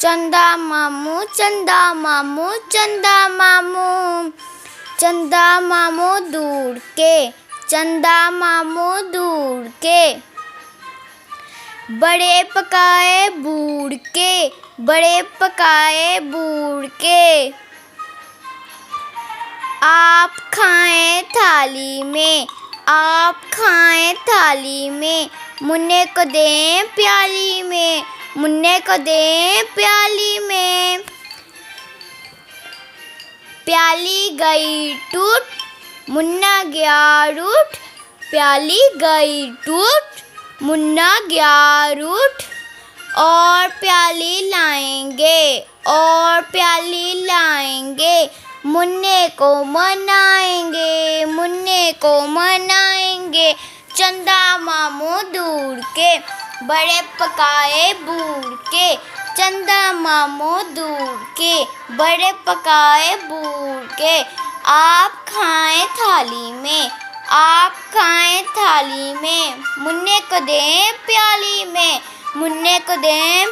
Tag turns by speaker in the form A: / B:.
A: चंदा मामू चंदा मामू चंदा मामू, चंदा मामू दूर के, चंदा मामू दूर के। बड़े पकाए बूढ़ के, बड़े पकाए बूढ़ के। आप खाएं थाली में, आप खाएं थाली में, मुन्ने को दें प्याली में, मुन्ने को दें प्याली में। प्याली गई टूट, मुन्ना गया रूठ, प्याली गई टूट, मुन्ना गया रूठ। और प्याली लाएंगे, और प्याली लाएंगे, मुन्ने को मनाएंगे, मुन्ने को मनाएंगे। चंदा मामू दूर के, बड़े पकाए बूढ़ के, चंदा मामू दूर के, बड़े पकाए बूढ़ के। आप खाएं थाली में, आप खाएं थाली में, मुन्ने को दें प्याली में, मुन्ने को दें